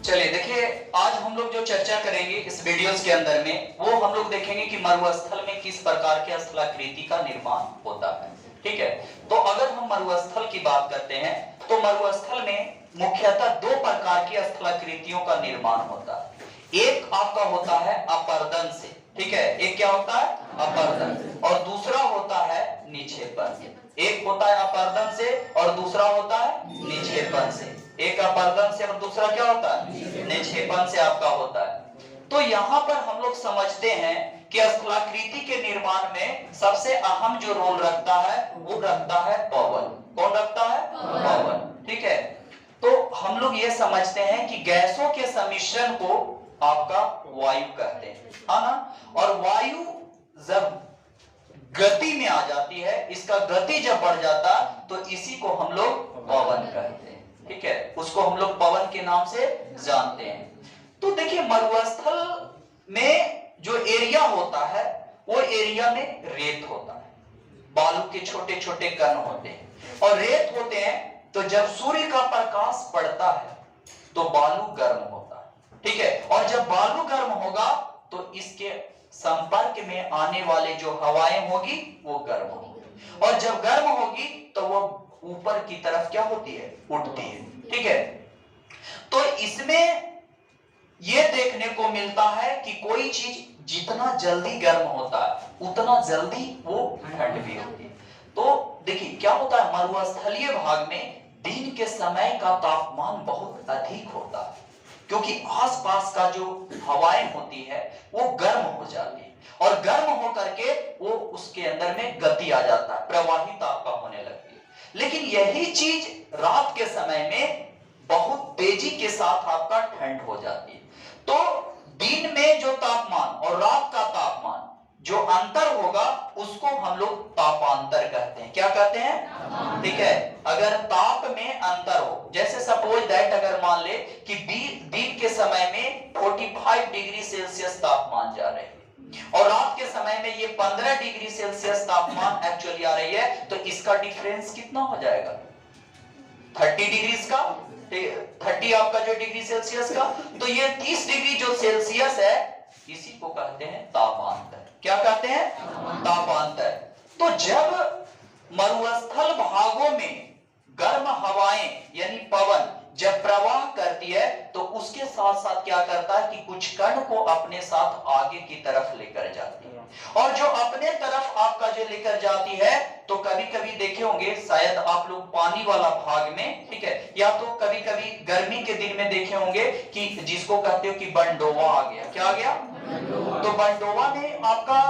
चलिए देखिए, आज हम लोग जो चर्चा करेंगे इस वीडियोस के अंदर में, वो हम लोग देखेंगे कि मरुस्थल में किस प्रकार के स्थलाकृति का निर्माण होता है। ठीक है, तो अगर हम मरुस्थल की बात करते हैं तो मरुस्थल में मुख्यतः दो प्रकार की स्थलाकृतियों का निर्माण होता है। एक आपका होता है अपरदन से, ठीक है, एक क्या होता है अपरदन, और दूसरा होता है निक्षेपण। एक होता है अपरदन से और दूसरा होता है निक्षेपण से। एक अपरदन से और दूसरा क्या होता है निक्षेपण से आपका होता है। तो यहाँ पर हम लोग समझते हैं कि स्थलाकृति के निर्माण में सबसे अहम जो रोल रखता है वो रखता है पवन। कौन रखता है? पवन। ठीक है, तो हम लोग ये समझते हैं कि गैसों के सम्मिश्रण को आपका वायु कहते हैं, है ना। और वायु जब गति में आ जाती है, इसका गति जब बढ़ जाता तो इसी को हम लोग पवन कहते हैं। ठीक है, उसको हम लोग पवन के नाम से जानते हैं। तो देखिए, मरुस्थल में जो एरिया होता है वो एरिया में रेत होता है, बालू के छोटे छोटे कण होते हैं और रेत होते हैं। तो जब सूर्य का प्रकाश पड़ता है तो बालू गर्म होता है। ठीक है, और जब बालू गर्म होगा तो इसके संपर्क में आने वाले जो हवाएं होगी वो गर्म होगी, और जब गर्म होगी तो वो ऊपर की तरफ क्या होती है? उठती है। ठीक है, तो इसमें यह देखने को मिलता है कि कोई चीज जितना जल्दी गर्म होता है उतना जल्दी वो ठंड भी होती है। तो देखिए क्या होता है, मरुस्थलीय भाग में दिन के समय का तापमान बहुत अधिक होता है, क्योंकि आसपास का जो हवाएं होती है वो गर्म हो जाती है, और गर्म होकर के वो उसके अंदर में गति आ जाता है, प्रवाहित आपका होने लगती है। लेकिन यही चीज रात के समय में बहुत तेजी के साथ आपका ठंड हो जाती है। तो दिन में जो तापमान और रात का तापमान जो अंतर होगा उसको हम लोग तापांतर कहते हैं। क्या कहते हैं? ठीक है, अगर ताप में अंतर हो, जैसे सपोज दैट अगर मान ले कि दिन के समय में 45 डिग्री सेल्सियस तापमान जा रहे हैं और रात के समय में ये 15 डिग्री सेल्सियस तापमान एक्चुअली आ रही है, तो इसका डिफरेंस कितना हो जाएगा? 30 डिग्री का, 30 आपका जो डिग्री सेल्सियस का, तो ये 30 डिग्री जो सेल्सियस है इसी को कहते हैं तापांतर। क्या कहते हैं? तापांतर। तो जब मरुस्थल भागों में गर्म हवाएं यानी पवन जब प्रवाह करती है तो उसके साथ साथ क्या करता है कि कुछ कण को अपने साथ आगे की तरफ लेकर जाती है, और जो अपने तरफ आपका जो लेकर जाती है, तो कभी कभी देखे होंगे शायद आप लोग पानी वाला भाग में, ठीक है, या तो कभी कभी गर्मी के दिन में देखे होंगे कि जिसको कहते हो कि बंडोवा आ गया। क्या आ गया? तो बंडोवा में आपका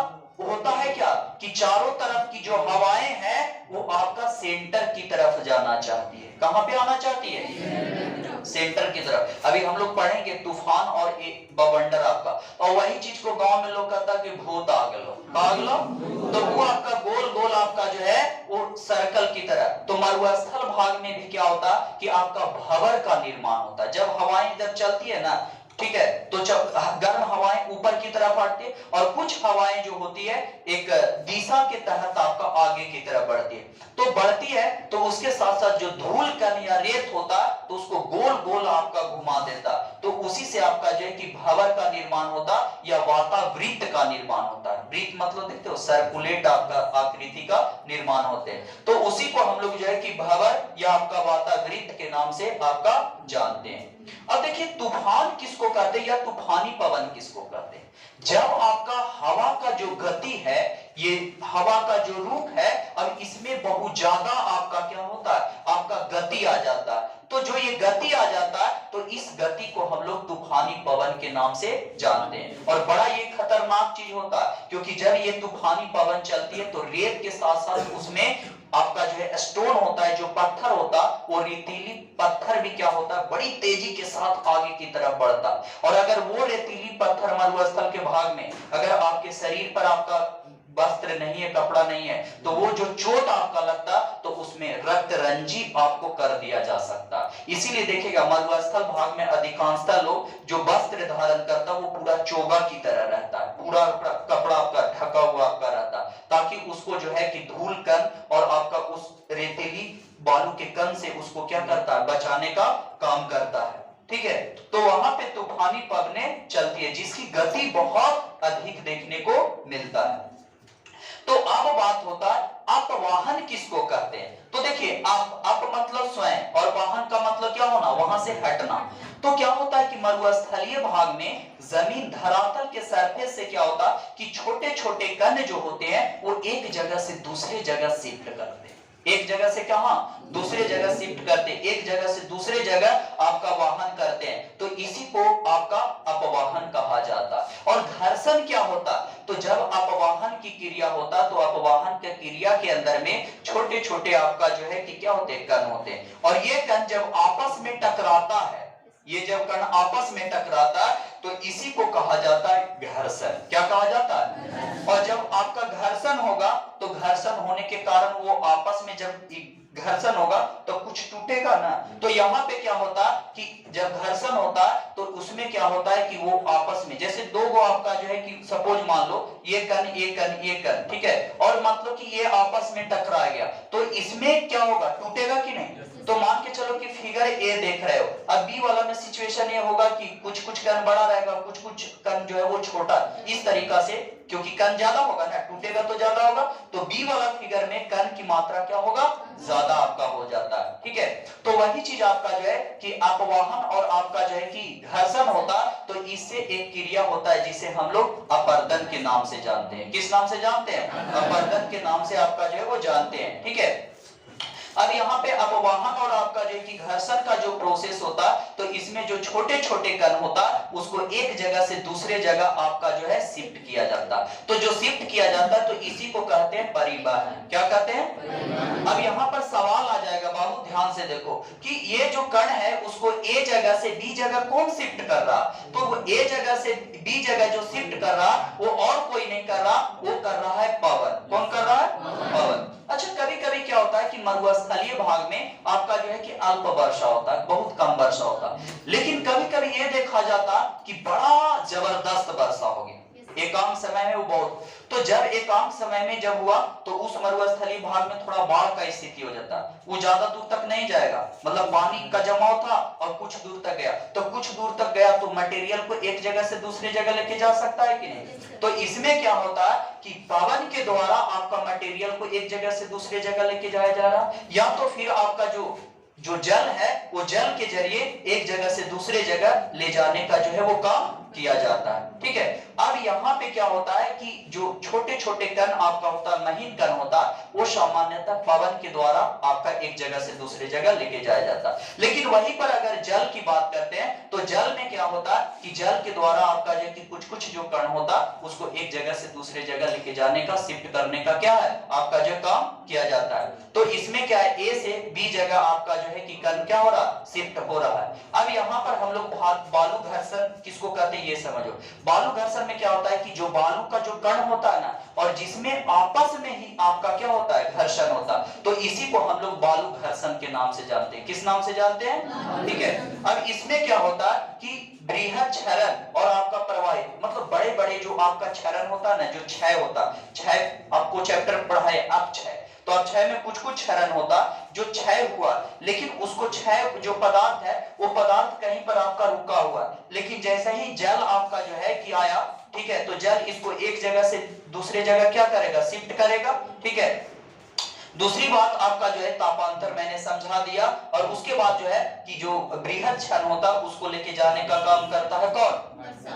होता है क्या कि चारों तरफ की जो हवाएं हैं वो आपका सेंटर की तरफ जाना चाहती है। कहां पे आना चाहती है? सेंटर की तरफ। अभी हम लोग पढ़ेंगे तूफान और एक बवंडर आपका, और वही चीज को गांव में लोग कहता कि भूत आ गलो, तो वो आपका गोल गोल आपका जो है वो सर्कल की तरह। तो मरुस्थल भाग में भी क्या होता है कि आपका भंवर का निर्माण होता है। जब हवाएं जब चलती है ना, ठीक है, तो जब गर्म हवाएं ऊपर की तरफ बढ़ती है और कुछ हवाएं जो होती है एक दिशा के तहत आपका आगे की तरफ बढ़ती है, तो बढ़ती है तो उसके साथ साथ जो धूल कण या रेत होता है तो उसको गोल गोल आपका घुमा देता, तो उसी से आपका जो है कि भंवर का निर्माण होता या वातावृत्त का निर्माण होता है। वृत्त मतलब देखते हो सर्कुलेट आपका आकृति का निर्माण होते हैं, तो उसी को हम लोग जो है कि भंवर या आपका वातावृत्त के नाम से आपका जानते हैं। अब देखिए, तूफान किसको कहते हैं या तूफानी पवन किसको कहते हैं? जब आपका हवा का जो गति है, ये हवा का जो रूप है, अब इसमें बहुत ज्यादा आपका क्या होता है, आपका गति आ जाता है। तो जो ये गति आ जाता है तो इस गति को हम लोग तूफानी पवन के नाम से जानते हैं। और बड़ा ये खतरनाक चीज होता है, क्योंकि जब ये तूफानी पवन चलती है तो रेत के साथ साथ उसमें आपका जो है स्टोन होता है, जो पत्थर होता है, वो रेतीली पत्थर भी क्या होता है, बड़ी तेजी के साथ आगे की तरफ बढ़ता है। और अगर वो रेतीली पत्थर मरुस्थल के भाग में अगर आपके शरीर पर आपका वस्त्र नहीं है, कपड़ा नहीं है, तो वो जो चोट आपका लगता तो उसमें रक्त रंजी आपको कर दिया जा सकता। इसीलिए देखिएगा मरुस्थल भाग में अधिकांशतः लोग जो वस्त्र धारण करता वो पूरा चोगा की तरह रहता है, पूरा कपड़ा आपका ढका हुआ आपका रहता, ताकि उसको जो है कि धूल कण और आपका उस रेतीली बालू के कण से उसको क्या करता है, बचाने का काम करता है। ठीक है, तो वहां पे तूफानी पवनें चलती है जिसकी गति बहुत अधिक देखने को मिलता है। तो अब बात होता है अपवाहन किसको कहते हैं। तो देखिए अप मतलब स्वयं और वाहन का मतलब क्या होना, वहां से हटना। तो क्या होता है कि मरुस्थलीय भाग में जमीन धरातल के सरफेस से क्या होता है कि छोटे छोटे कण जो होते हैं वो एक जगह से दूसरे जगह शिफ्ट करते हैं। एक जगह से कहां, दूसरे जगह शिफ्ट करते हैं, एक जगह से दूसरे जगह आपका वाहन करते हैं। तो इसी को आपका अपवाहन कहा जाता है। और घर्षण क्या होता, तो जब अपवाहन की क्रिया होता तो अपवाहन की क्रिया के अंदर में छोटे छोटे आपका जो है कि क्या होते हैं, कण होते हैं। और ये कण जब आपस में टकराता है, ये जब कण आपस में टकराता है तो इसी को कहा जाता है घर्षण। क्या कहा जाता है। और जब आपका घर्षण होगा तो घर्षण होने के कारण वो आपस में जब घर्षण होगा तो कुछ टूटेगा ना। तो यहाँ पे क्या होता है कि जब घर्षण होता है तो उसमें क्या होता है कि वो आपस में जैसे दो गो आपका जो है कि सपोज मान लो ये कण ये कण ये कण, ठीक है, और मतलब कि ये आपस में टकरा गया तो इसमें क्या होगा, टूटेगा कि नहीं। तो मान के चलो कि फिगर ए देख रहे हो, अब बी वाला में सिचुएशन ये होगा कि कुछ कुछ कण बड़ा रहेगा, कुछ कुछ कण जो है वो छोटा, इस तरीका से, क्योंकि कण ज्यादा होगा ना, टूटेगा तो ज्यादा होगा। तो बी वाला फिगर में कण की मात्रा क्या होगा, ज्यादा आपका हो जाता है, ठीक है। तो वही चीज आपका जो है कि अपवाहन और आपका जो है कि घर्षण होता, तो इससे एक क्रिया होता है जिसे हम लोग अपर्दन के नाम से जानते हैं। किस नाम से जानते हैं, अपर्दन के नाम से आपका जो है वो जानते हैं, ठीक है। अब यहाँ पे अपवाहन और आपका जो है कि घर्षण का जो प्रोसेस होता तो इसमें जो छोटे छोटे कण होता उसको एक जगह से दूसरे जगह आपका जो है शिफ्ट किया जाता। तो जो शिफ्ट किया जाता तो इसी को कहते हैं परिवहन। क्या कहते हैं। अब यहाँ पर सवाल आ जाएगा बाबू, ध्यान से देखो कि ये जो कण है उसको ए जगह से बी जगह कौन शिफ्ट कर रहा, तो वो ए जगह से बी जगह जो शिफ्ट कर रहा वो और कोई नहीं कर रहा, वो कर रहा है पवन। कौन कर रहा है, पवन। अच्छा कभी कभी क्या होता है कि मरुस्थलीय भाग में आपका जो है कि अल्प वर्षा होता है, बहुत कम वर्षा होता है, लेकिन कभी कभी ये देखा जाता कि बड़ा जबरदस्त वर्षा होगी एकांक समय में वो बहुत। तो जब एकांक समय में जब हुआ तो उस मरुस्थलीय भाग में थोड़ा बाढ़ का स्थिति हो जाता, वो ज्यादा दूर तक नहीं जाएगा, मतलब पानी का जमाव था और कुछ दूर तक गया, तो कुछ दूर तक गया तो मटेरियल को एक जगह से दूसरी जगह लेके जा सकता है कि नहीं। तो इसमें क्या होता है कि पवन के द्वारा आपका मटेरियल को एक जगह से दूसरी जगह लेके जाया जा रहा, या तो फिर आपका जो जल है वो जल के जरिए एक जगह से दूसरे जगह ले जाने का जो है वो काम किया जाता है, ठीक है। अब यहाँ पे क्या होता है कि जो छोटे छोटे कण आपका होता है, महीन कण होता है, वो सामान्यतः पवन के द्वारा आपका एक जगह से दूसरे जगह लेके जाया जाता है। लेकिन वहीं पर अगर जल की बात करते हैं तो जल में क्या होता है कि जल के द्वारा आपका जो कि कुछ कुछ जो कण होता है उसको एक जगह से दूसरे जगह लेके जाने का, शिफ्ट करने का क्या है आपका जो काम किया जाता है। तो इसमें क्या है, ए से बी जगह आपका जो है कि कण क्या हो रहा, शिफ्ट हो रहा है। अब यहाँ पर हम लोग बालू घर्षण किसको कहते हैं ये समझो। बालू घर्षण में क्या होता है कि जो बालू का जो कण होता है ना, और जिसमें आपस में ही आपका क्या होता है, घर्षण होता, तो इसी को हम लोग बालू घर्षण के नाम से जानते हैं। किस नाम से जानते हैं, ठीक है। अब इसमें क्या होता है कि बृहद क्षरण और आपका प्रवाहित, मतलब बड़े बड़े जो आपका क्षरण होता है ना, जो क्षय होता, क्षय आपको चैप्टर पढ़ाए अपक्षय, तो अक्षय में कुछ कुछ क्षरण होता जो क्षय हुआ, लेकिन उसको क्षय जो पदार्थ है वो पदार्थ कहीं पर आपका रुका हुआ, लेकिन जैसे ही जल आपका जो है कि आया, ठीक है, तो जल इसको एक जगह से दूसरे जगह क्या करेगा, शिफ्ट करेगा, ठीक है। दूसरी बात आपका जो है तापांतर मैंने समझा दिया, और उसके बाद जो है कि जो बृहद क्षण होता है उसको लेके जाने का काम करता है कौन,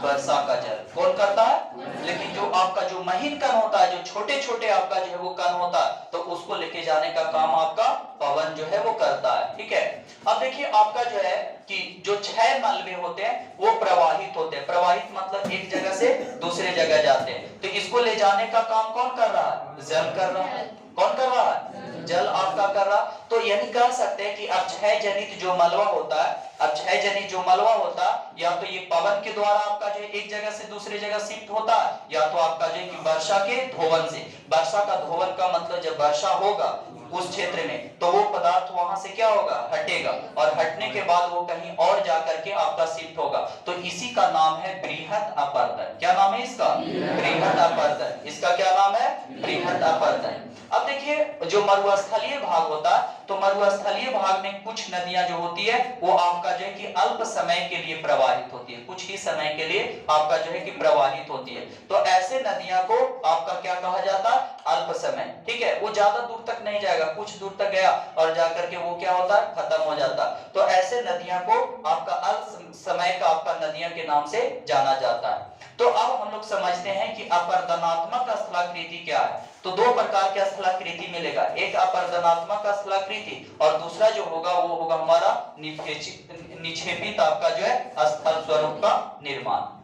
वर्षा का जल। कौन करता है, लेकिन जो आपका जो महीन कण होता है, जो छोटे छोटे आपका जो है वो कण होता है, तो उसको लेके जाने का काम आपका पवन जो है वो करता है, ठीक है। अब देखिए आपका जो है कि जो क्षय मलबे होते हैं वो प्रवाहित होते हैं, प्रवाहित मतलब एक जगह से दूसरे जगह जाते हैं, तो इसको ले जाने का काम कौन कर रहा है, जल कर रहा है। कौन कर रहा है, जल आपका कर रहा। तो यानी कह सकते हैं कि अपक्षय जनित जो मलबा होता है, अपक्षय जनित जो मलबा होता है, या तो ये पवन के द्वारा आपका जो एक जगह से दूसरे जगह शिफ्ट होता है, या तो आपका जो कि वर्षा के धोवन से। वर्षा का धोवन का मतलब जब वर्षा होगा उस क्षेत्र में, तो वो पदार्थ वहां से क्या होगा, हटेगा, और हटने के बाद वो कहीं और जाकर के आपका शिफ्ट होगा। तो इसी का नाम है बृहत अपरदन। क्या नाम है इसका? बृहत अपरदन। इसका क्या नाम है? बृहत अपरदन। अब देखिए जो मरुस्थलीय भाग होता है, तो मरुस्थलीय भाग में कुछ नदियां जो होती है वो आपका जो है कि अल्प समय के लिए प्रवाहित होती है, कुछ ही समय के लिए आपका जो है कि प्रवाहित होती है। तो ऐसे नदियां को आपका क्या कहा जाता है? अल्प समय। ठीक है, वो ज्यादा दूर तक नहीं जाएगा, कुछ दूर तक गया और जाकर के वो क्या होता है, खत्म हो जाता है। तो ऐसे नदियां को आपका अल्प समय का आपका नदियां के नाम से जाना जाता है। तो अब हम लोग समझते हैं कि अपरदनात्मक स्थलाकृति क्या है। तो दो प्रकार के स्थलाकृति मिलेगा, एक अपरदनात्मक स्थलाकृति और दूसरा जो होगा वो होगा हमारा निक्षेपित आपका जो है स्थल स्वरूप का निर्माण।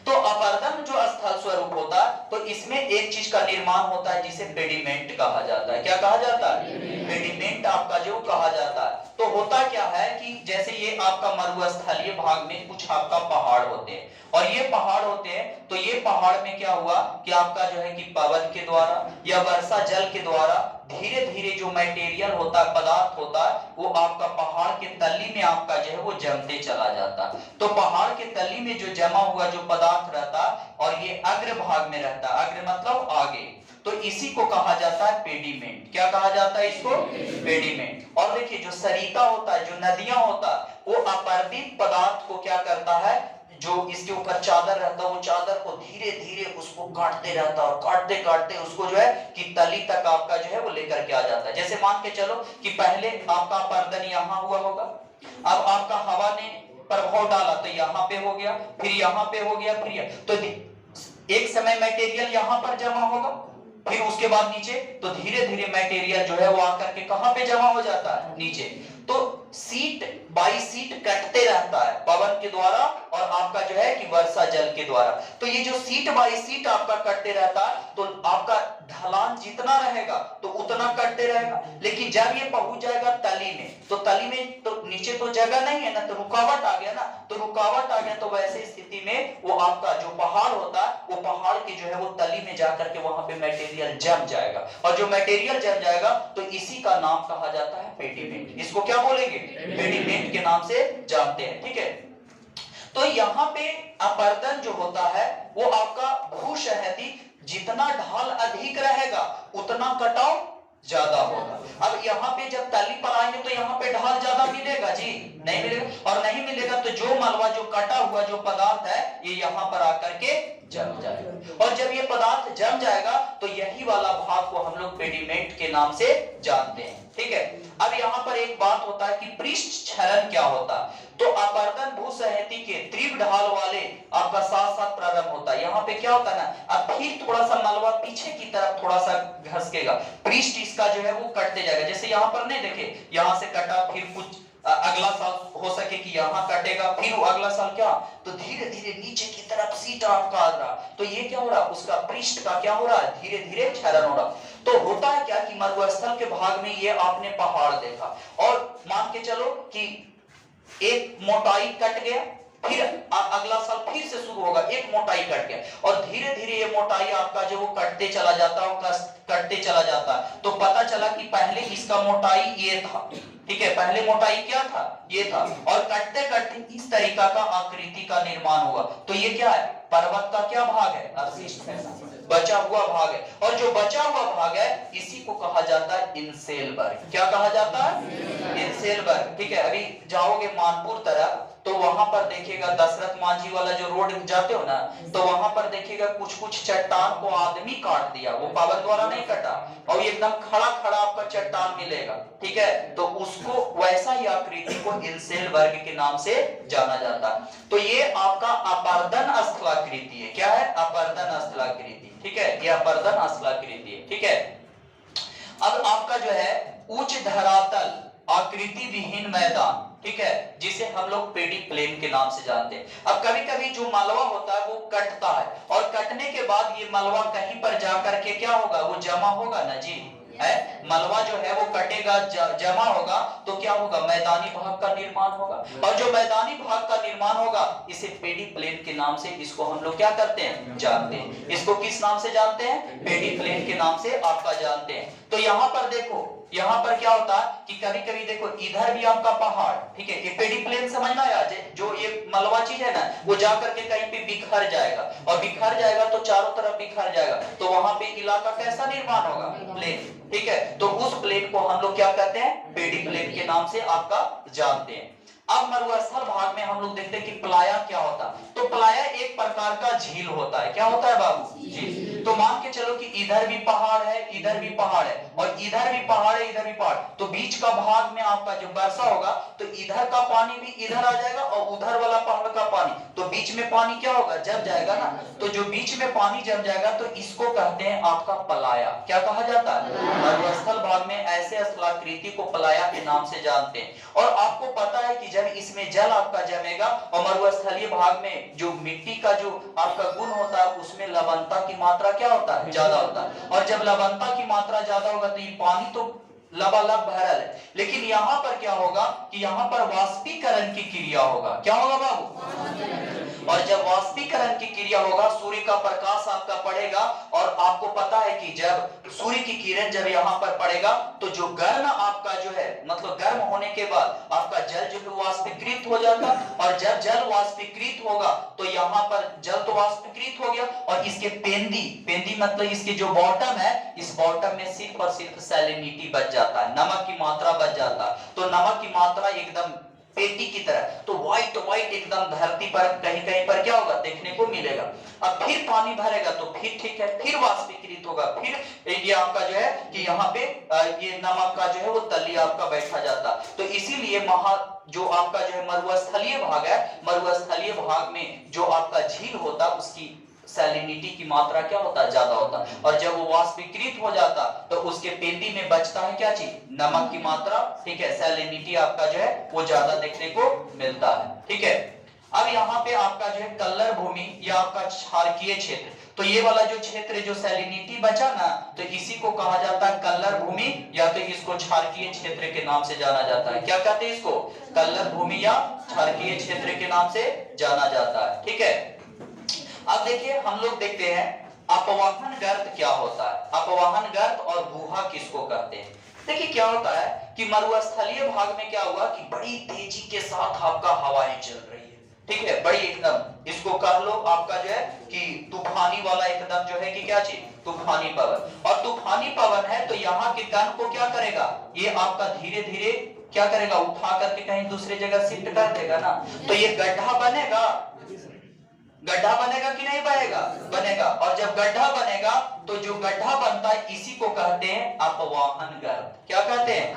तो अपरदन जो स्थल स्वरूप होता है, तो इसमें एक चीज का निर्माण होता है जिसे पेडिमेंट कहा जाता है। क्या कहा जाता है? पेडिमेंट आपका जो कहा जाता है। तो होता क्या है कि जैसे ये आपका मरुस्थलीय भाग में कुछ आपका पहाड़ होते हैं, और ये पहाड़ होते हैं, तो ये पहाड़ में क्या हुआ कि आपका जो है कि पवन के द्वारा या वर्षा जल के द्वारा धीरे धीरे जो मटेरियल होता है, पदार्थ होता है, वो आपका पहाड़ के तली में आपका जो है वो जमते चला जाता है। तो पहाड़ के तली में जो जमा हुआ जो पदार्थ रहता है और ये अग्र भाग में रहता है, अग्र मतलब आगे, तो इसी को कहा जाता है पेडिमेंट। क्या कहा जाता है इसको? पेडिमेंट। और देखिए जो सरिता होता है, जो नदियां होता है, वो अपर्दित पदार्थ को क्या करता है, जो इसके ऊपर चादर रहता है, वो चादर को धीरे धीरे उसको काटते रहता है, और काटते काटते उसको जो है कि तली तक आपका जो है वो लेकर के आ जाता है। जैसे मान के चलो कि पहले आपका पर्दन यहाँ हुआ होगा, अब आपका हवा ने प्रभाव डाला तो यहाँ पे हो गया, फिर यहाँ पे हो गया, फिर तो एक समय मटेरियल यहाँ पर जमा होगा, फिर उसके बाद नीचे, तो धीरे धीरे मटेरियल जो है वो आकर के कहां पे जमा हो जाता है? नीचे। तो सीट बाई सीट कटते रहता है पवन के द्वारा और आपका जो है कि वर्षा जल के द्वारा। तो ये जो सीट बाई सीट आपका कटते रहता है, तो आपका ढलान जितना रहेगा तो उतना कटते रहेगा, लेकिन जब ये पहुंच जाएगा तली में, तो तली में तो नीचे तो जगह नहीं है ना, तो रुकावट आ गया ना, तो रुकावट आ गया, तो वैसे स्थिति में वो आपका जो पहाड़ होता है, वो पहाड़ की जो है वो तली में जाकर के वहां पे मटेरियल जम जाएगा, और जो मटेरियल जम जाएगा तो इसी का नाम कहा जाता है पेडिमेंट। इसको क्या बोलेंगे? पेडिमेंट के नाम से जानते हैं। ठीक है, तो यहाँ पे अपरदन जो होता है वो आपका भूसहती, जितना ढाल अधिक रहेगा उतना कटाव ज्यादा होगा। अब यहाँ पे जब तली पर आएंगे तो यहाँ पे ढाल ज्यादा मिलेगा जी? नहीं मिलेगा, और नहीं मिलेगा तो जो मलबा जो कटा हुआ जो पदार्थ है ये यहाँ पर आकर के जम जाएगा, और जब ये पदार्थ जम जाएगा तो यही वाला भाग को हम लोग पेडिमेंट के नाम से जानते हैं। ठीक है, अब यहाँ पर एक बात होता है कि पृष्ठ क्षरण क्या होता है। तो अपरदन भूसहती के तीव्र ढाल वाले आपका साथ साथ प्रारंभ होता है। यहाँ पे क्या होता है ना, अब फिर थोड़ा सा मलबा पीछे की तरफ थोड़ा सा घसकेगा, पृष्ठ इसका जो है वो कटते जाएगा। जैसे यहाँ पर नहीं देखे, यहाँ से कटा, फिर कुछ अगला साल हो सके कि यहाँ कटेगा, फिर वो अगला साल क्या, तो धीरे धीरे नीचे की तरफ सीट आपका आ रहा, तो ये क्या हो रहा, उसका पृष्ठ का क्या हो रहा है, धीरे धीरे क्षरण हो रहा। तो होता है क्या कि मरुस्थल के भाग में ये आपने पहाड़ देखा, और मान के चलो कि एक मोटाई कट गया, फिर अगला साल फिर से शुरू होगा, एक मोटाई कट गया, और धीरे धीरे ये मोटाई आपका जो वो कटते चला जाता है, कटते चला जाता है। तो पता चला कि पहले इसका मोटाई ये था, ठीक है, पहले मोटाई क्या था, ये था, और कटते कटते इस तरीका का आकृति का निर्माण हुआ। तो ये क्या है, पर्वत का क्या भाग है, अवशिष्ट है, बचा हुआ भाग है, और जो बचा हुआ भाग है इसी को कहा जाता है इंसेलबर्ग। क्या कहा जाता है? इंसेलबर्ग। ठीक है, अभी जाओगे मानपुर तरफ तो वहां पर देखिएगा दशरथ मांझी वाला जो रोड जाते हो ना, तो वहां पर देखिएगा कुछ कुछ चट्टान को आदमी काट दिया, वो पवन द्वारा नहीं कटा, और एकदम खड़ा खड़ा आपका चट्टान मिलेगा। ठीक है, तो उसको वैसा ही आकृति को इंसेलबर्ग के नाम से जाना जाता है। तो ये आपका अपरदन स्थलाकृति है। क्या है? अपरदन स्थलाकृति। ठीक है, ये अपरदन स्थलाकृति है। ठीक है, अब आपका जो है उच्च धरातल आकृति विहीन मैदान, ठीक है, जिसे हम लोग पेडी प्लेन के नाम से जानते हैं। अब कभी कभी जो मलबा होता है वो कटता है, और कटने के बाद ये मलबा कहीं पर जाकर के क्या होगा, वो जमा होगा ना जी, है, मलबा जो है वो कटेगा, जमा होगा, तो क्या होगा, मैदानी भाग का निर्माण होगा। और जो मैदानी भाग का निर्माण होगा इसे पेडी प्लेन के नाम से, इसको हम लोग क्या करते हैं, जानते हैं। इसको किस नाम से जानते हैं, पेडी प्लेन के नाम से आपका जानते हैं। तो यहाँ पर देखो, यहाँ पर क्या होता है कि कभी कभी देखो इधर भी आपका पहाड़, ठीक है, ये पेडी प्लेन समझना है, जो ये मलबा चीज है ना, वो जाकर के कहीं पे बिखर जाएगा, और बिखर जाएगा तो चारों तरफ बिखर जाएगा, तो वहां पे इलाका कैसा निर्माण होगा, प्लेन, ठीक है। तो उस प्लेन को हम लोग क्या कहते हैं, पेडी प्लेन के नाम से आपका जानते हैं। अब मरुस्थल भाग में हम लोग देखते हैं कि प्लाया क्या होता है। तो प्लाया एक प्रकार का झील होता है। क्या होता है बाबू, झील। तो मान के चलो कि इधर भी पहाड़ है, इधर भी पहाड़ है, और इधर भी पहाड़ है, इधर भी पहाड़, तो बीच का भाग में आपका जो वर्षा होगा तो इधर का पानी भी इधर आ जाएगा और उधर वाला पहाड़ का पानी, तो बीच में पानी क्या होगा, जम जाएगा ना। तो जो बीच में पानी जम जाएगा तो इसको कहते हैं आपका प्लाया। क्या कहा जाता है, मरुस्थल भाग में ऐसे स्थलाकृति को प्लाया के नाम से जानते हैं। और आपको पता है कि जब इसमें जल आपका जमेगा और मरुस्थलीय भाग में जो मिट्टी का जो आपका गुण होता है उसमें लवणता की मात्रा क्या होता है, ज्यादा होता है। और जब लवणता की मात्रा ज्यादा होगा तो ये पानी तो लबालब भरल है, लेकिन यहाँ पर क्या होगा कि यहाँ पर वाष्पीकरण की क्रिया होगा। क्या होगा बाबू, और जब वाष्पीकरण की क्रिया होगा सूर्य का प्रकाश आपका पड़ेगा, और आपको पता है कि जब सूर्य की किरण जब यहाँ पर पड़ेगा तो जो गर्म आपका जो है, मतलब गर्म होने के बाद आपका जल जो है वाष्पीकृत हो जाता, और जब जल वाष्पीकृत होगा तो यहाँ पर जल तो वाष्पीकृत हो गया, और इसके पेंदी मतलब इसके जो बॉटम है, इस बॉटम में सिर्फ और सिर्फ सैलिनिटी बच जाता है, नमक की मात्रा बच जाता है। तो नमक की मात्रा एकदम पेटी की तरह, तो व्हाइट व्हाइट एकदम धरती पर कहीं कहीं पर क्या होगा, देखने को मिलेगा। अब फिर पानी भरेगा तो फिर ठीक है, फिर वाष्पीकृत होगा, फिर ये आपका जो है कि यहाँ पे ये नमक का जो है वो तली आपका बैठा जाता। तो इसीलिए जो आपका जो है मरुस्थलीय भाग है, मरुस्थलीय भाग में जो आपका झील होता उसकी सैलिनिटी की मात्रा क्या होता है, ज्यादा होता, और जब वो वाष्पीकृत हो जाता तो उसके पेंदी में बचता है क्या चीज, नमक की मात्रा, ठीक है, सैलिनिटी आपका जो है वो ज्यादा देखने को मिलता है, ठीक है। अब यहाँ पे आपका जो है कल्लर भूमि या आपका क्षारकीय क्षेत्र, तो ये वाला जो क्षेत्र जो सैलिनिटी बचा ना, तो इसी को कहा जाता है कल्लर भूमि, या तो इसको क्षारकीय क्षेत्र के नाम से जाना जाता है। क्या कहते हैं इसको, कल्लर भूमि या क्षारकीय क्षेत्र के नाम से जाना जाता है, ठीक है। अब देखिए हम लोग देखते हैं अपवाहन गर्त क्या होता है, अपवाहन गर्त और गुहा किसको कहते हैं। देखिए क्या होता है कि मरुस्थलीय भाग में क्या हुआ कि बड़ी तेजी के साथ आपका हवाएं चल रही है, ठीक है, बड़ी एकदम, इसको कह लो आपका जो है कि तूफानी वाला एकदम जो है कि क्या चीज, तूफानी पवन। और तूफानी पवन है तो यहाँ के कण को क्या करेगा, ये आपका धीरे धीरे क्या करेगा, उठा करके कहीं दूसरे जगह शिफ्ट कर देगा ना। तो ये गड्ढा बनेगा, गड्ढा बनेगा कि नहीं बनेगा, बनेगा। और जब गड्ढा बनेगा तो जो गड्ढा बनता है इसी को कहते हैं अपवाहन गर्त। क्या कहते हैं,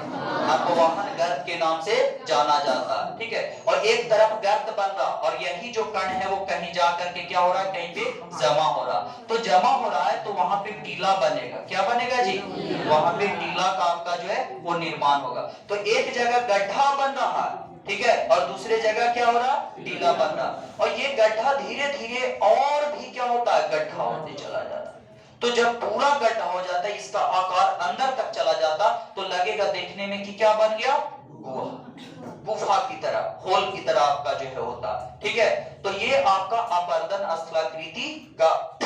अपवाहन गर्त के नाम से जाना जाता है, ठीक है। और एक तरफ गर्त बन रहा और यही जो कण है वो कहीं जा करके क्या हो रहा है, कहीं पे जमा हो रहा, तो जमा हो रहा है तो वहां पे टीला बनेगा। क्या बनेगा जी, वहां पे टीला का आपका जो है वो निर्माण होगा। तो एक जगह गड्ढा बन रहा है, ठीक है, और दूसरे जगह क्या हो रहा, टीला बन रहा, और ये गड्ढा धीरे धीरे और भी क्या होता है, गड्ढा होते चला जाता। तो जब पूरा गड्ढा हो जाता है, इसका आकार अंदर तक चला जाता, तो लगेगा देखने में कि क्या बन गया, गुफा की तरह, होल की तरह आपका जो है होता, ठीक है। तो ये आपका अपर्दन स्थलाकृति का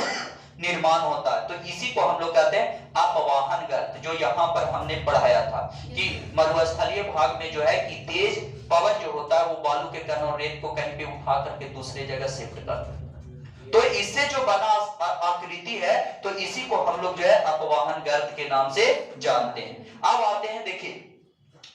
निर्माण होता है। तो इसी को हम लोग कहते हैं अपवाहन गर्त, जो यहाँ पर हमने पढ़ाया था कि मरुस्थलीय भाग में जो है कि तेज पवन जो होता है वो बालू के कण और रेत को कहीं पे उठा करके दूसरे जगह शिफ्ट करता है। तो इससे जो बना आकृति है तो इसी को हम लोग जो है अपवाहन गर्त के नाम से जानते हैं। अब आते हैं, देखिए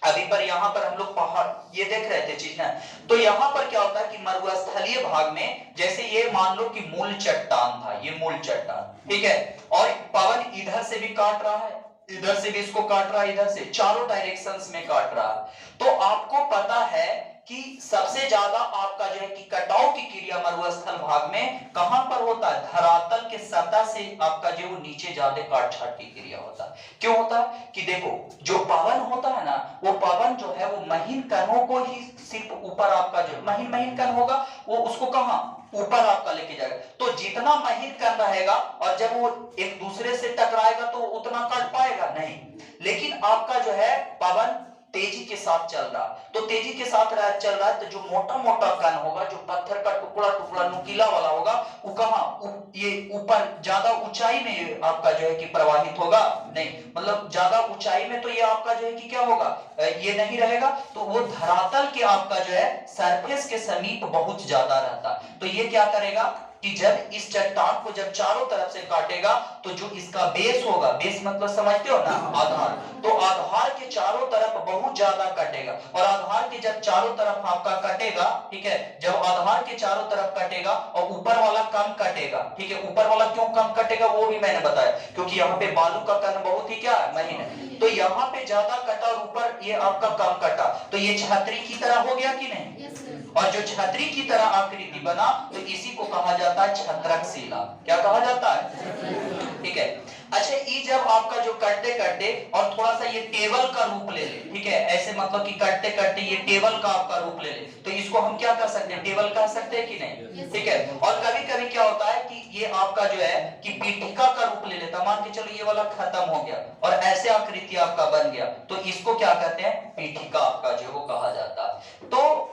अभी पर यहाँ पर हम लोग पहाड़ ये देख रहे थे चीज ना, तो यहाँ पर क्या होता है कि मरुस्थलीय भाग में जैसे ये मान लो कि मूल चट्टान था, ये मूल चट्टान, ठीक है, और पवन इधर से भी काट रहा है, इधर से भी इसको काट रहा है, इधर से चारों डायरेक्शंस में काट रहा है। तो आपको पता है कि सबसे ज्यादा आपका जो है कि कटाव की क्रिया मरुस्थल भाग में कहां पर होता है, धरातल के सतह से आपका जो नीचे ज्यादा काट छाट की क्रिया होता है। क्यों होता है कि देखो जो पवन होता है ना, वो पवन जो है वो महीन कणों को ही सिर्फ ऊपर आपका जो महीन महीन कण होगा वो उसको कहां ऊपर आपका लेके जाएगा। तो जितना महीन कण रहेगा और जब वो एक दूसरे से टकराएगा तो उतना कट पाएगा नहीं। लेकिन आपका जो है पवन तेजी के साथ चल रहा, तो तेजी के साथ चल रहा है, तो जो मोटा मोटा कण होगा, जो पत्थर का टुकड़ा टुकड़ा नुकीला वाला होगा, वो कहां, ये ऊपर ज्यादा ऊंचाई में आपका जो है कि प्रवाहित होगा नहीं, मतलब ज्यादा ऊंचाई में तो ये आपका जो है कि क्या होगा, ये नहीं रहेगा, तो वो धरातल के आपका जो है सरफेस के समीप बहुत ज्यादा रहता। तो ये क्या करेगा कि जब इस चट्टान को जब चारों तरफ से काटेगा तो जो इसका बेस होगा, बेस मतलब समझते हो ना, आधार, तो आधार के चारों तरफ बहुत ज्यादा कटेगा। और आधार के जब चारों तरफ आपका कटेगा, ठीक है, जब आधार के चारों तरफ कटेगा और ऊपर वाला कम कटेगा, ठीक है, ऊपर वाला क्यों कम कटेगा वो भी मैंने बताया, क्योंकि यहाँ पे बालू का कण बहुत ही क्या महीन है, तो यहाँ पे ज्यादा कटा और ऊपर ये आपका कम कटा, तो ये छतरी की तरह हो गया कि नहीं, और जो छतरी की तरह आकृति बना तो इसी को कहा जाता है छत्रक शिला। क्या कहा जाता है, ठीक है। अच्छा, ये जब आपका जो कटते कटते और थोड़ा सा ये टेबल का रूप ले ले, ठीक है, ऐसे मतलब कि कटते कटते ये टेबल का आपका रूप ले ले, तो इसको हम क्या कर सकते हैं, टेबल कह सकते हैं कि नहीं, ठीक है। और कभी कभी क्या होता है कि ये आपका जो है कि पीठिका का रूप ले लेता, मान के चलो ये वाला खत्म हो गया और ऐसे आकृति आपका बन गया, तो इसको क्या कहते हैं, पीठिका आपका जो वो कहा जाता है। तो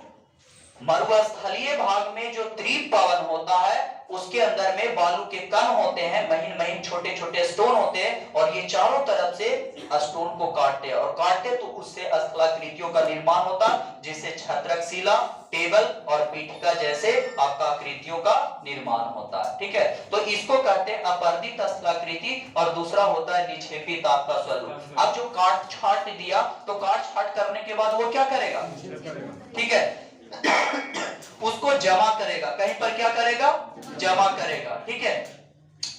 मरुस्थलीय भाग में जो त्रिप पवन होता है उसके अंदर में बालू के कण होते हैं, महीन महीन छोटे छोटे स्टोन होते हैं, और ये चारों तरफ से स्टोन को काटते हैं, और काटते तो उससे स्थलाकृतियों का निर्माण होता है, जिससे छत्रक शिला, टेबल और पीठिका जैसे आपका आकृतियों का निर्माण होता है, ठीक है। तो इसको कहते हैं अपर्दित स्थलाकृति, और दूसरा होता है निक्षेपित आपका स्वरूप। अब जो काट छाट दिया, तो काट छाट करने के बाद वो क्या करेगा, ठीक है, उसको जमा करेगा, कहीं पर क्या करेगा, जमा करेगा, ठीक है।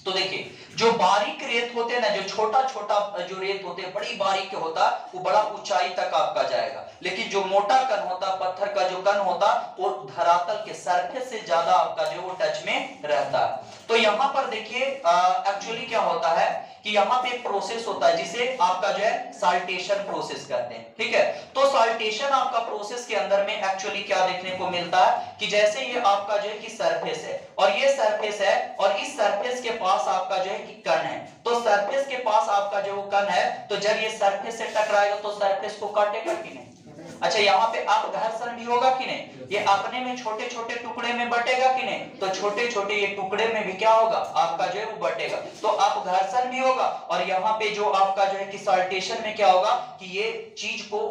तो देखिए जो बारीक रेत होते हैं ना, जो छोटा छोटा जो रेत होते हैं, बड़ी बारीक होता, वो बड़ा ऊंचाई तक आपका जाएगा, लेकिन जो मोटा कण होता, पत्थर का जो कण होता, वो धरातल के सरफेस से ज्यादा आपका जो वो टच में रहता है। तो यहाँ पर देखिए एक्चुअली क्या होता है कि यहाँ पे एक प्रोसेस होता है जिसे आपका जो है साल्टेशन प्रोसेस कहते हैं, ठीक है। तो साल्टेशन आपका प्रोसेस के अंदर में एक्चुअली क्या देखने को मिलता है कि जैसे ये आपका जो है कि सरफेस है, और ये सरफेस है, और इस सरफेस के पास आपका जो है कि कण है, तो सरफेस के पास आपका जो कण है, तो जब ये सरफेस से टकराएगा तो सरफेस को काटेगा कि नहीं। अच्छा, यहाँ पे आप घर्षण भी होगा कि नहीं, ये अपने में छोटे छोटे टुकड़े में बटेगा कि नहीं, तो छोटे छोटे ये टुकड़े में भी क्या होगा, आपका जो है वो बटेगा, तो आप घर्षण भी होगा, और यहाँ पे जो आपका जो है कि साल्टेशन में क्या होगा कि ये चीज को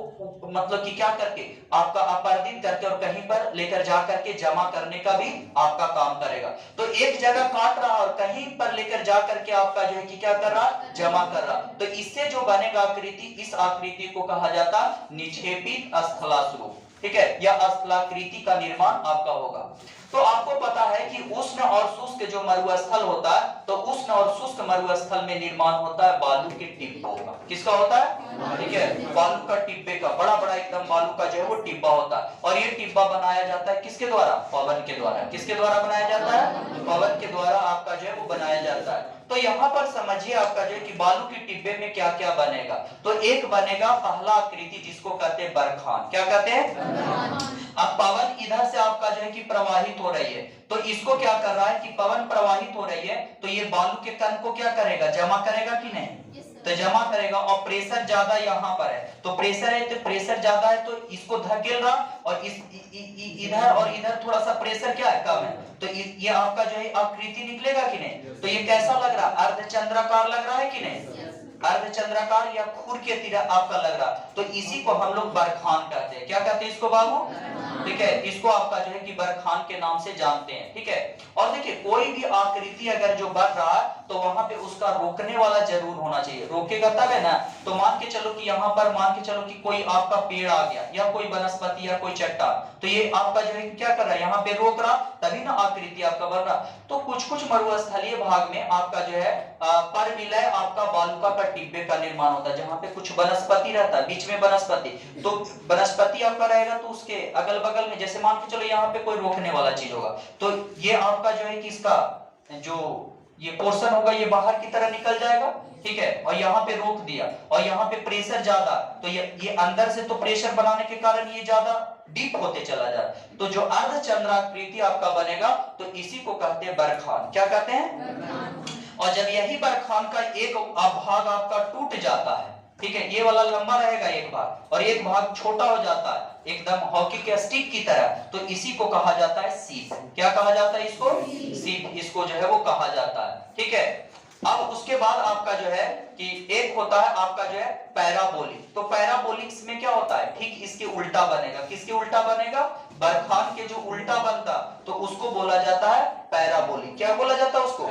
मतलब कि क्या करके आपका अपर्दित करके और कहीं पर लेकर जा करके जमा करने का भी आपका काम करेगा। तो एक जगह काट रहा और कहीं पर लेकर जा करके आपका जो है कि क्या कर रहा, जमा कर रहा, तो इससे जो बनेगा आकृति, इस आकृति को कहा जाता निक्षेपित स्थलास्वरूप, ठीक है, या स्थलाकृति का निर्माण आपका होगा। तो आपको पता है कि उष्ण और शुष्क जो मरुस्थल होता है, तो उष्ण और शुष्क मरुस्थल में निर्माण होता है बालू के टिब्बों का। किसका होता है, ठीक है, बालू का टिब्बे का, बड़ा बड़ा एकदम बालू का जो है वो टिब्बा होता है, और ये टिब्बा बनाया जाता है किसके द्वारा, पवन के द्वारा। किसके द्वारा बनाया जाता है, पवन के द्वारा आपका जो है वो बनाया जाता है। तो यहाँ पर समझिए आपका जो है कि बालू के टिब्बे में क्या क्या बनेगा, तो एक बनेगा पहला आकृति जिसको कहते हैं बरखान। क्या कहते हैं, अब पवन इधर से आपका जो है कि प्रवाहित हो रही है, तो इसको क्या कर रहा है कि पवन प्रवाहित हो रही है, तो ये बालू के कण को क्या करेगा, जमा करेगा कि नहीं, तो जमा करेगा, और प्रेशर ज्यादा यहाँ पर है, तो प्रेशर है, तो प्रेशर ज्यादा है तो इसको धकेल रहा, और इस इधर और इधर थोड़ा सा प्रेशर क्या है, कम है, तो ये आपका जो है आकृति निकलेगा कि नहीं। तो ये कैसा लग रहा, अर्धचंद्राकार लग रहा है कि नहीं, अर्धचंद्राकार या खुर के तरह आपका लग रहा, तो इसी को हम लोग बरखान कहते हैं। क्या कहते हैं इसको बाबू, ठीक है, इसको आपका जो है कि बरखान के नाम से जानते हैं, ठीक है। और देखिए कोई भी आकृति अगर जो बन रहा है तो वहां पे उसका रोकने वाला जरूर होना चाहिए, रोकेगा तब है ना। तो मान के चलो कि यहाँ पर मान के चलो कि कोई आपका पेड़ आ गया या कोई वनस्पति या कोई चट्टान, तो ये आपका जो है क्या कर रहा है, यहाँ पे रोक रहा, तभी ना आकृति आपका बन रहा। तो कुछ कुछ मरुस्थलीय भाग में आपका जो है पर विलय आपका बालुका का टिब्बे का निर्माण होता है, जहाँ पे कुछ वनस्पति रहता है, बीच में वनस्पति, तो वनस्पति आपका रहेगा, तो उसके अगल बगल में जैसे मान के चलो यहाँ पे कोई रोकने वाला चीज होगा, तो ये आपका जो है कि इसका जो ये पोर्शन होगा ये बाहर की तरह निकल जाएगा, ठीक है, और यहाँ पे रोक दिया और यहाँ पे प्रेशर ज्यादा, तो ये अंदर से तो प्रेशर बनाने के कारण ये ज्यादा डीप होते चला जाता, तो जो अर्धचंद्राकृति आपका बनेगा तो इसी को कहते हैं बरखान। क्या कहते हैं? और जब यही बरखान का एक भाग आपका टूट जाता है, ठीक है, ये वाला लंबा रहेगा एक भाग और एक भाग छोटा हो जाता है एकदम हॉकी के स्टिक की तरह, तो इसी को कहा जाता है सीप। क्या कहा जाता है इसको? सीप, इसको जो है वो कहा जाता है, ठीक है। अब उसके बाद आपका जो है कि एक होता है आपका जो है पैराबोलिक, तो पैराबोलिक्स में क्या होता है, ठीक इसके उल्टा बनेगा। किसके उल्टा बनेगा? बरखान के जो उल्टा बनता तो उसको बोला जाता है पैराबोलिक। क्या बोला जाता है उसको?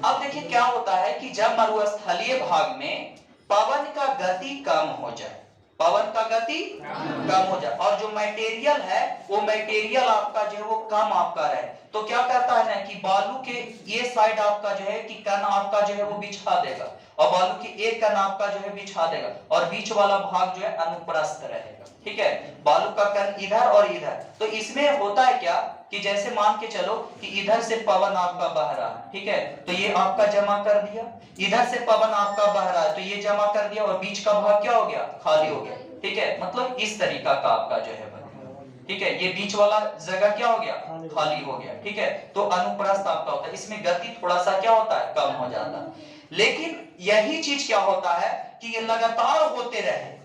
अब देखिए क्या होता है कि जब मरुस्थलीय भाग में पवन का गति कम हो जाए, पवन का गति कम हो जाए और जो मटेरियल है वो मटेरियल आपका जो है वो कम आपका रहे, तो क्या करता है ना कि बालू के ये साइड आपका जो है कि कण आपका जो है वो बिछा देगा और बालू की एक कण आपका जो है बिछा देगा और बीच वाला भाग जो है अनुप्रस्थ रहेगा, ठीक है, बालू का कण इधर और इधर। तो इसमें होता है क्या कि जैसे मान के चलो कि इधर से पवन आपका बह रहा है, ठीक है, तो ये आपका जमा कर दिया, इधर से पवन आपका बह रहा है तो ये जमा कर दिया और बीच का भाग क्या हो गया? खाली हो गया, ठीक है, मतलब इस तरीका का आपका जो है बनेगा, ठीक है, ये बीच वाला जगह क्या हो गया? खाली हो गया, ठीक है, तो अनुप्रस्थ आपका होता है, इसमें गति थोड़ा सा क्या होता है? कम हो जाता है। लेकिन यही चीज क्या होता है कि ये लगातार होते रहे,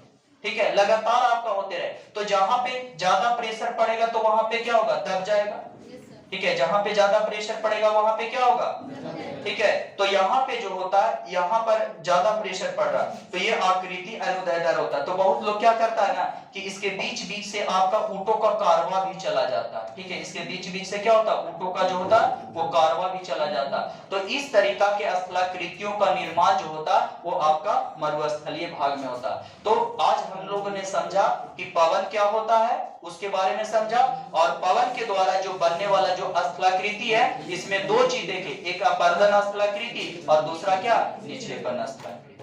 ठीक है, लगातार आपका होते रहे, तो जहां पे ज्यादा प्रेशर पड़ेगा तो वहां पे क्या होगा? दब जाएगा, ठीक है, जहां पे ज्यादा प्रेशर पड़ेगा वहां पे क्या होगा? ठीक है, तो यहाँ पे जो होता है यहाँ पर ज्यादा प्रेशर पड़ रहा है तो ये आकृति अनुदैर्ध्य होता है। तो बहुत लोग क्या करता है ना कि इसके बीच बीच से आपका ऊँटों का कारवा भी चला जाता है, ठीक है, इसके बीच बीच से क्या होता है? ऊँटों का जो होता है वो कारवा भी चला जाता है। तो इस तरीका के स्थलाकृतियों का निर्माण जो होता है वो आपका मरुस्थलीय भाग में होता है। तो आज हम लोगों ने समझा कि पवन क्या होता है, उसके बारे में समझा, और पवन के द्वारा जो बनने वाला जो स्थलाकृति है इसमें दो चीज देखे, एक अपर्दन स्थलाकृति और दूसरा क्या? निचलेपन स्थलाकृति।